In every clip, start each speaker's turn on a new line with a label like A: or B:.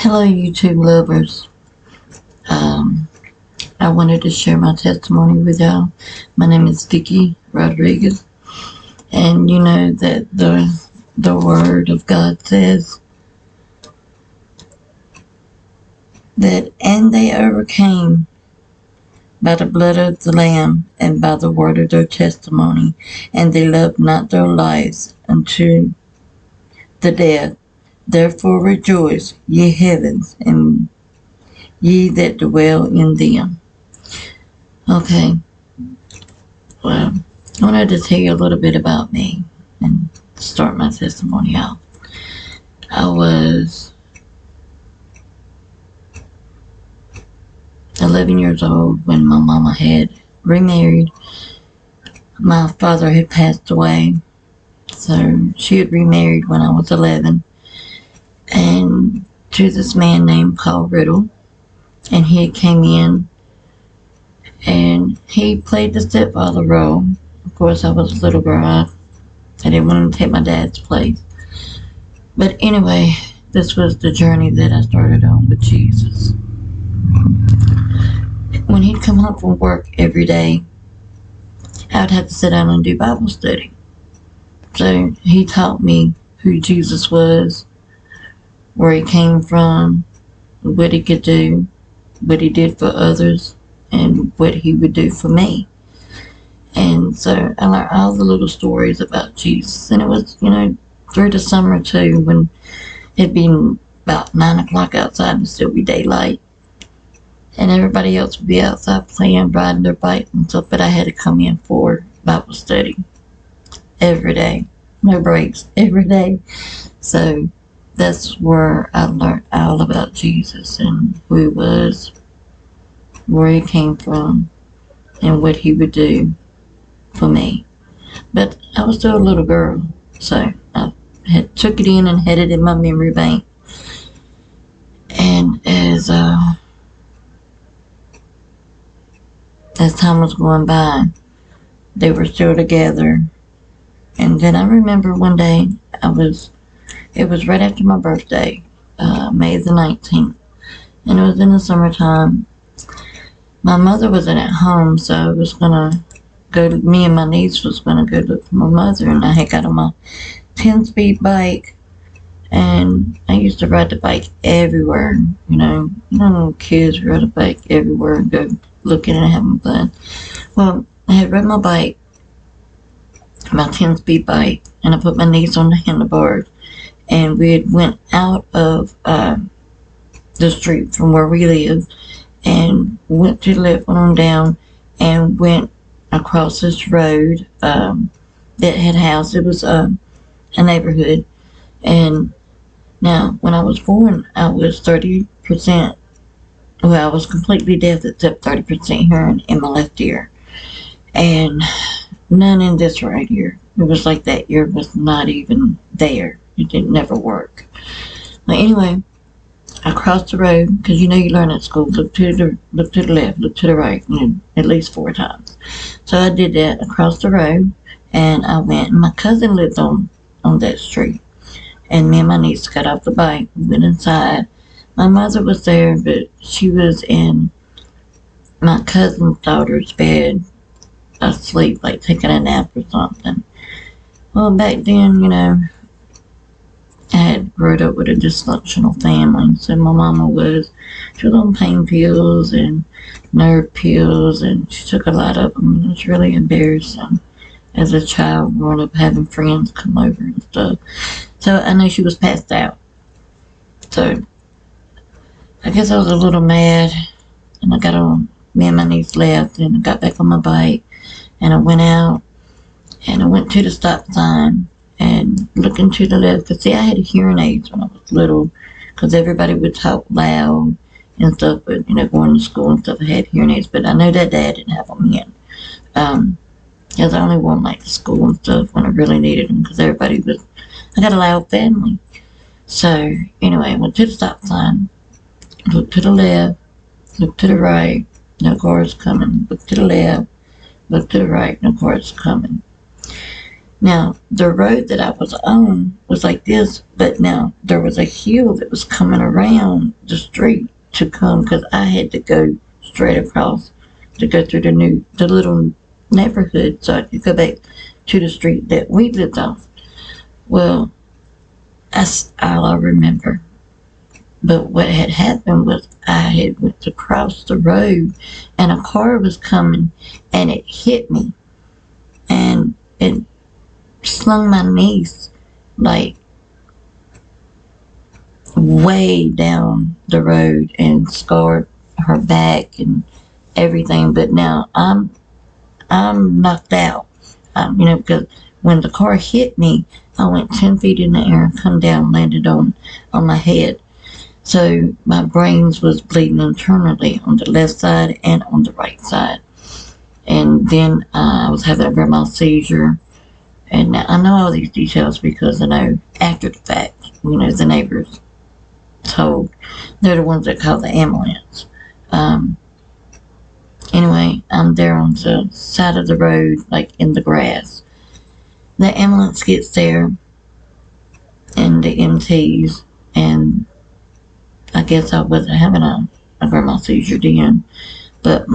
A: Hello, YouTube lovers. Um, I wanted to share my testimony with y'all. My name is Vicky Rodriguez, and you know that the Word of God says that, and they overcame by the blood of the Lamb and by the word of their testimony, and they loved not their lives unto the death. Therefore rejoice, ye heavens, and ye that dwell in them. Okay. Well, I wanted to tell you a little bit about me and start my testimony out. I was 11 years old when my mama had remarried. My father had passed away, so she had remarried when I was 11, and to this man named Paul Riddle, and he came in and he played the stepfather role. Of course, I was a little girl. I didn't want to take my dad's place. But anyway, this was the journey that I started on with Jesus. When he'd come home from work every day, I would have to sit down and do Bible study. So he taught me who Jesus was, where he came from, what he could do, what he did for others, and what he would do for me. And so I learned all the little stories about Jesus. And it was, through the summer too, when it'd been about 9 o'clock outside and still be daylight. And everybody else would be outside playing, riding their bike and stuff. But I had to come in for Bible study every day. No breaks, every day. So that's where I learned all about Jesus and who he was, where he came from, and what he would do for me. But I was still a little girl, so I took it in and had it in my memory bank. And as time was going by, they were still together. And then I remember one day, it was right after my birthday, May the 19th, and it was in the summertime. My mother wasn't at home, so I was gonna me and my niece was gonna go look for my mother, and I had got on my 10-speed bike, and I used to ride the bike everywhere, kids ride a bike everywhere and go looking and having fun. Well, I had rode my bike, my 10-speed bike, and I put my niece on the handlebars, and we had went out of the street from where we live, and went to the left, went on down, and went across this road that had houses. It was a neighborhood. And now, when I was born, I was 30%, well, I was completely deaf except 30% hearing in my left ear. And none in this right ear. It was like that ear was not even there. It didn't never work. But anyway, I crossed the road, because you learn at school, look to the left, look to the right, at least 4 times. So I did that, across the road, and I went, and my cousin lived on that street. And me and my niece got off the bike, went inside. My mother was there, but she was in my cousin's daughter's bed, asleep, like taking a nap or something. Well, back then, I had grown up with a dysfunctional family, so my mama she was on pain pills and nerve pills, and she took a lot of them. It was really embarrassing as a child growing up, having friends come over and stuff. So I know she was passed out. So I guess I was a little mad, and I got on, me and my niece left, and I got back on my bike, and I went out, and I went to the stop sign, and looking to the left, because see, I had hearing aids when I was little, because everybody would talk loud and stuff, but, going to school and stuff, I had hearing aids, but I know that Dad didn't have them in, because I only wore them, like, to school and stuff when I really needed them, because I got a loud family. So, anyway, I went to the stop sign, looked to the left, looked to the right, no cars coming, looked to the left, looked to the right, no cars coming. Now, the road that I was on was like this, but now there was a hill that was coming around the street to come, because I had to go straight across to go through the little neighborhood so I could go back to the street that we lived on. Well, that's all I remember. But what had happened was I had went to cross the road and a car was coming and it hit me and it slung my niece like way down the road and scarred her back and everything. But now I'm knocked out. Because when the car hit me, I went 10 feet in the air and come down, landed on my head. So my brains was bleeding internally on the left side and on the right side. And then I was having a grand mal seizure. And now I know all these details because I know after the fact, the neighbors told. They're the ones that called the ambulance. Anyway, I'm there on the side of the road, like in the grass. The ambulance gets there, and the MTs, and I guess I wasn't having a grand mal seizure then, but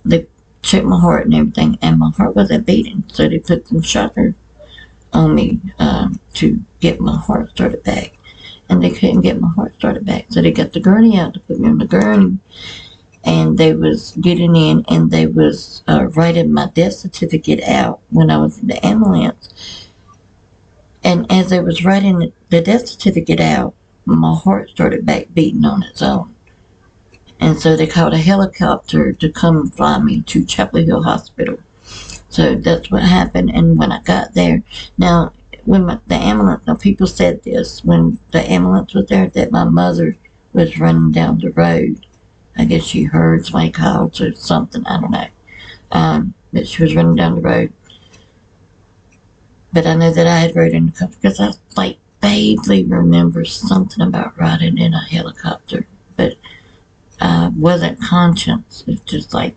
A: they checked my heart and everything, and my heart wasn't beating, so they put some shocker on me to get my heart started back, and they couldn't get my heart started back, so they got the gurney out to put me on the gurney, and they was getting in, and they was writing my death certificate out when I was in the ambulance, and as they was writing the death certificate out, my heart started back beating on its own. And so they called a helicopter to come fly me to Chapel Hill Hospital. So that's what happened. And when I got there, now, when the ambulance, now people said this, when the ambulance was there, that my mother was running down the road. I guess she heard somebody called or something, I don't know. But she was running down the road. But I know that I had rode in the car because I vaguely remember something about riding in a helicopter, but I wasn't conscious. It's just like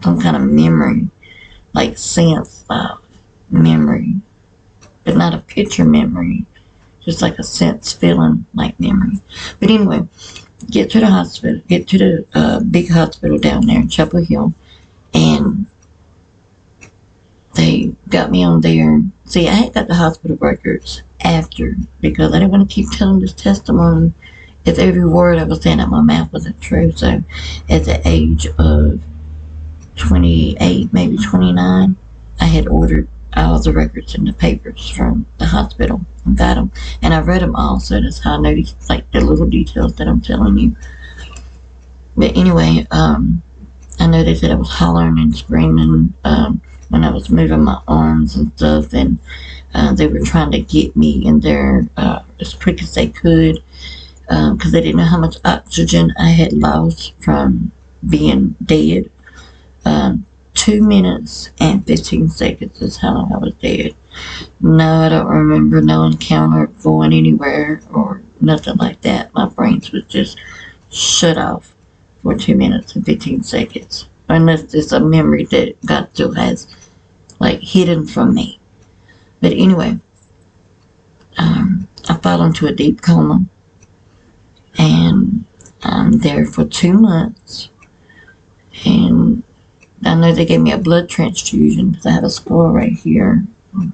A: some kind of memory, like sense of memory, but not a picture memory, just like a sense feeling like memory. But anyway, get to the hospital, get to the big hospital down there in Chapel Hill, and they got me on there. See, I had got the hospital records after, because I didn't want to keep telling this testimony if every word I was saying out my mouth wasn't true. So at the age of 28, maybe 29, I had ordered all the records and the papers from the hospital and got them. And I read them all, so that's how I noticed the little details that I'm telling you. But anyway, I know they said I was hollering and screaming when I was moving my arms and stuff, and they were trying to get me in there as quick as they could, because they didn't know how much oxygen I had lost from being dead. 2 minutes and 15 seconds is how long I was dead. No, I don't remember no encounter going anywhere or nothing like that. My brains was just shut off for 2 minutes and 15 seconds. Unless it's a memory that God still has hidden from me. But anyway, I fell into a deep coma, and I'm there for 2 months, and I know they gave me a blood transfusion because I have a score right here. I don't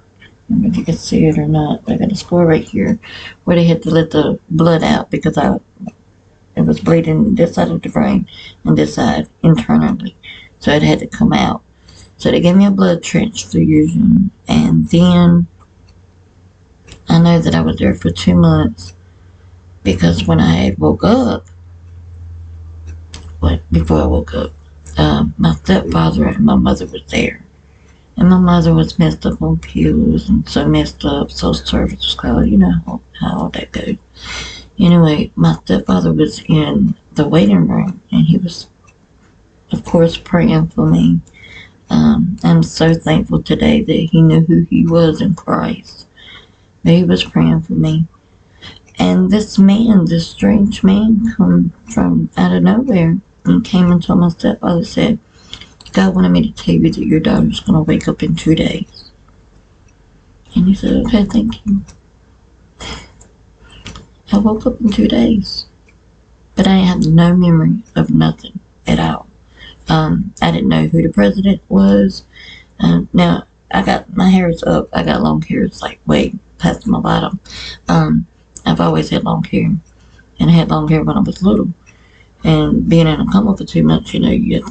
A: know if you can see it or not, but I got a score right here where they had to let the blood out because it was bleeding this side of the brain and this side internally, so it had to come out. So they gave me a blood transfusion, and then I know that I was there for 2 months because when I had woke up, before I woke up, my stepfather and my mother was there. And my mother was messed up on pills and so messed up, so service was called, you know how all that goes. Anyway, my stepfather was in the waiting room, and he was, of course, praying for me. I'm so thankful today that he knew who he was in Christ. But he was praying for me. And this strange man, come from out of nowhere and came and told my stepfather, said, God wanted me to tell you that your daughter's going to wake up in 2 days. And he said, okay, thank you. I woke up in 2 days, but I had no memory of nothing at all. I didn't know who the president was. Now, my hair is up. I got long hair. It's like way past my bottom. I've always had long hair, and I had long hair when I was little. And being in a coma for 2 months,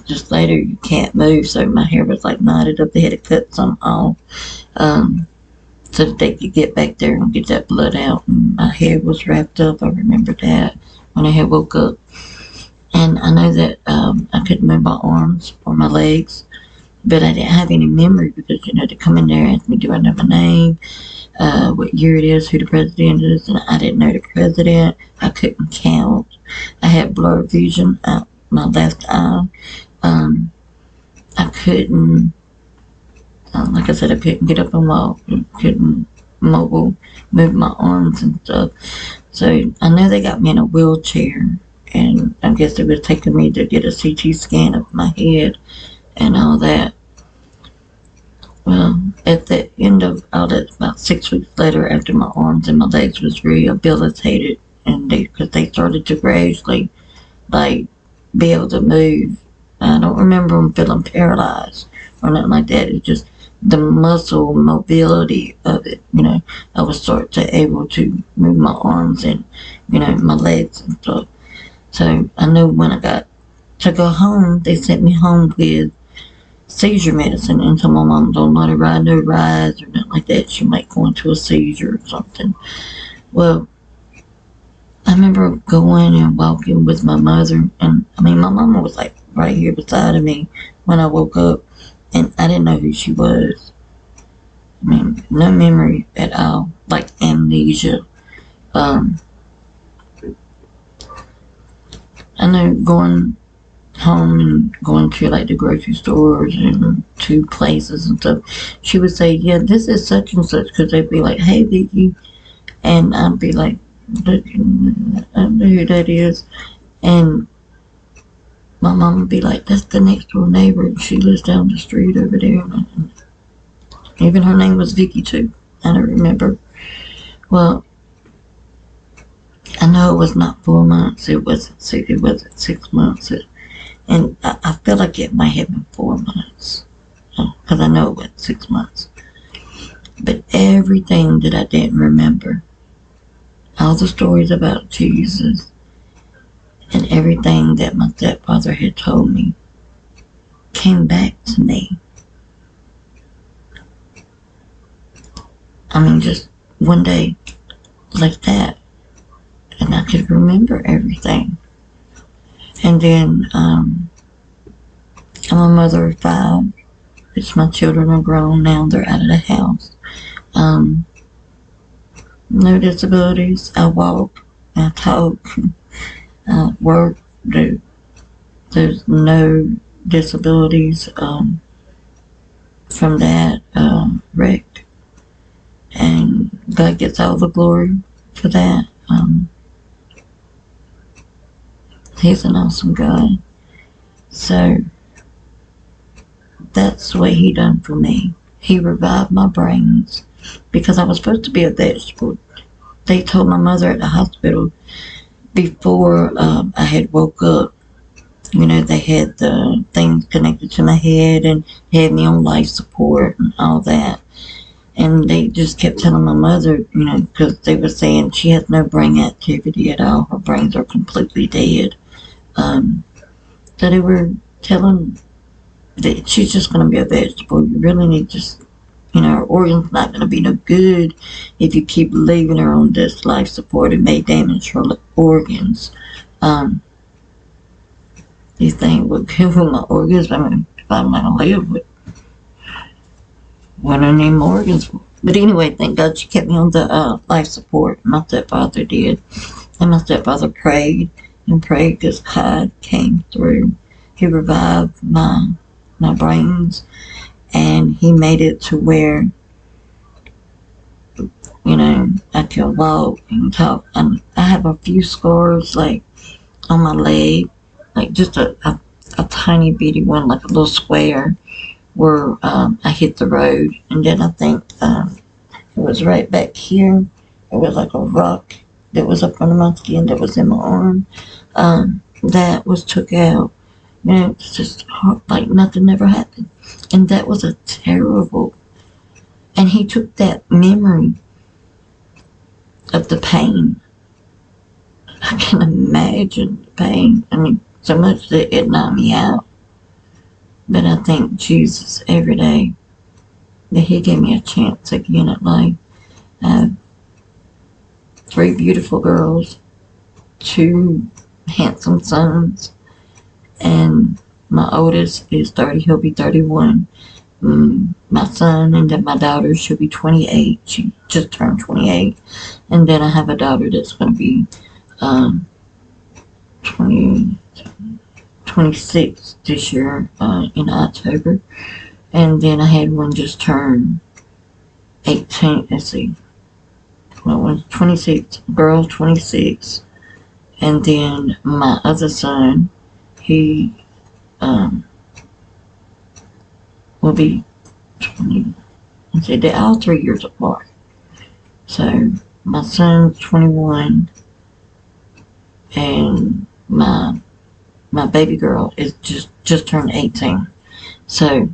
A: just later you can't move, so my hair was like knotted up. They had to cut some off, so that they could get back there and get that blood out. And my hair was wrapped up. I remember that when I had woke up. And I know that I couldn't move my arms or my legs, but I didn't have any memory because, they come in there and ask me, do I know my name, what year it is, who the president is, and I didn't know the president. I couldn't count. I had blurred vision out my left eye. I couldn't, like I said, I couldn't get up and walk. I couldn't move my arms and stuff. So I know they got me in a wheelchair, and I guess they was taking me to get a CT scan of my head and all that. Well, at the end of all that, about 6 weeks later, after my arms and my legs was rehabilitated, and because they started to gradually, be able to move. I don't remember them feeling paralyzed or nothing like that. It's just the muscle mobility of it. I was start to able to move my arms and, my legs and stuff. So I know when I got to go home, they sent me home with seizure medicine, and so my mom don't let her ride no rides or nothing like that. She might go into a seizure or something. Well, I remember going and walking with my mother, and my mama was like right here beside of me when I woke up, and I didn't know who she was. No memory at all, like amnesia. I know going home and going to the grocery stores and to places and stuff, she would say, yeah, this is such and such, because they'd be like, hey, Vicky, and I'd be like, I don't know who that is. And my mom would be like, that's the next door neighbor, and she lives down the street over there. And even her name was Vicky too. I don't remember. Well, I know it was not 4 months. It wasn't 6 months. And I feel like it might have been 4 months, because I know it was 6 months. But everything that I didn't remember, all the stories about Jesus, and everything that my stepfather had told me, came back to me. Just one day, like that, and I could remember everything. And then, I'm a mother of 5. My children are grown now. They're out of the house. No disabilities. I walk. I talk. I work. There's no disabilities from that wreck. And God gets all the glory for that. He's an awesome God. So that's what he done for me. He revived my brains, because I was supposed to be a vegetable. They told my mother at the hospital before I had woke up, they had the things connected to my head and had me on life support and all that. And they just kept telling my mother, because they were saying she has no brain activity at all. Her brains are completely dead. So they were telling that she's just going to be a vegetable. You really need her organs not going to be no good if you keep leaving her on this life support. It may damage her organs. You think, well, good with my organs? If I'm not going to live with what I need my organs for. But anyway, thank God she kept me on the life support. My stepfather did. And my stepfather prayed and prayed, because God came through. He revived my brains, and he made it to where, I can walk and talk. I have a few scars, on my leg, just a tiny bitty one, like a little square, where I hit the road. And then I think It was right back here. It was like a rock that was up under my skin that was in my arm. That was took out. You know, it's just like nothing ever happened. And that was a terrible. And he took that memory of the pain. I can imagine the pain. I mean, so much that it knocked me out. But I thank Jesus every day that he gave me a chance again at life. I have 3 beautiful girls, 2 handsome sons, and my oldest is 30, he'll be 31. My son, and then my daughter, she'll be 28. She just turned 28. And then I have a daughter that's going to be 26 this year in October. And then I had one just turn 18. Let's see. Well, one's 26, girl 26. And then my other son, he will be 20. Let's see, they're all 3 years apart. So my son's 21, and my baby girl is just turned 18. So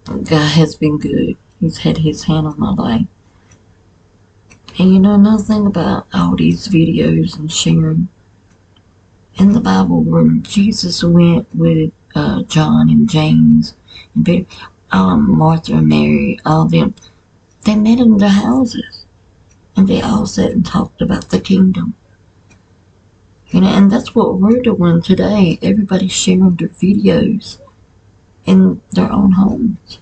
A: God has been good. He's had his hand on my life. And you know another thing about all these videos and sharing, in the Bible when Jesus went with John and James and Peter, Martha and Mary, all them, they met in their houses and they all sat and talked about the kingdom. You know, and that's what we're doing today. Everybody's sharing their videos in their own homes.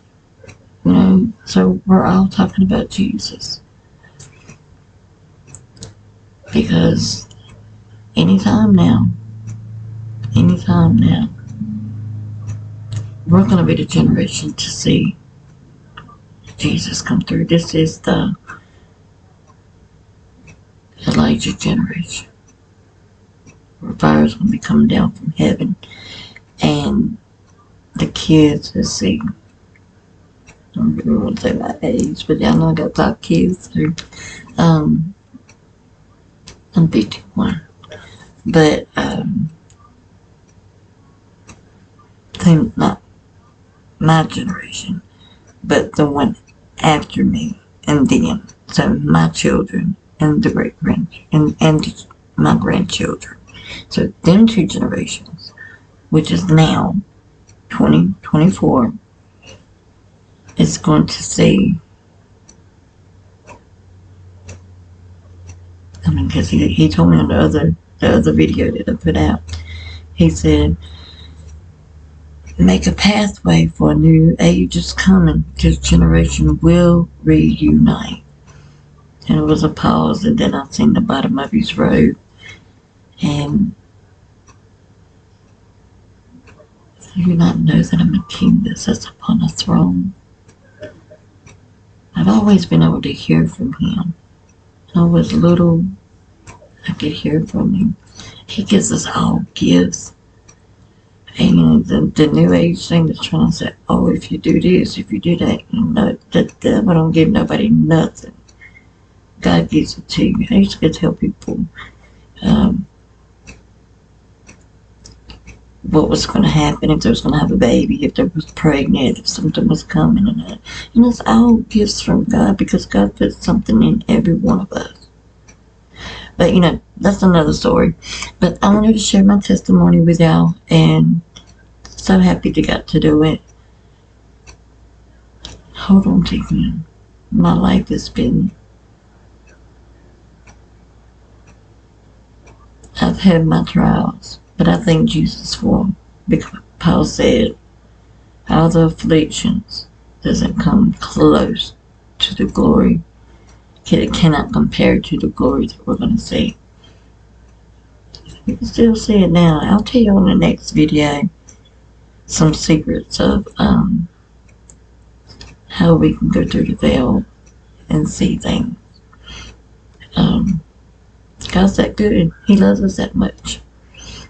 A: You know, so we're all talking about Jesus. Because anytime now, we're going to be the generation to see Jesus come through. This is the Elijah generation, where fire is going to be coming down from heaven, and the kids, let's see, I don't really want to say my age, but y'all know I got 5 kids, so I'm 51, but not my generation, but the one after me, and then so my children and the great grandchildren and my grandchildren. So them 2 generations, which is now 2024, is going to see. I mean, because he told me on the other video that I put out, he said, make a pathway for a new age is coming. This generation will reunite. And it was a pause, and then I seen the bottom of his robe. And do you not know that I'm a king that sits upon a throne? I've always been able to hear from him. When I was little, I could hear from him. He gives us all gifts. And the new age thing that's trying to say, oh, if you do this, if you do that, you know, the devil don't give nobody nothing. God gives it to you. I used to tell people what was going to happen, if they was going to have a baby, if they was pregnant, if something was coming, and it's all gifts from God, because God puts something in every one of us. But you know, that's another story. But I wanted to share my testimony with y'all, and so happy to get to do it. Hold on to him. My life has been, I've had my trials, but I thank Jesus for them, because Paul said, all the afflictions doesn't come close to the glory. It cannot compare to the glory that we're going to see. You can still see it now. I'll tell you on the next video some secrets of how we can go through the veil and see things. God's that good. He loves us that much.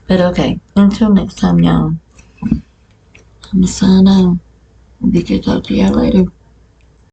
A: But okay, until next time, y'all, I'm going to sign out. Be good. Talk to y'all later.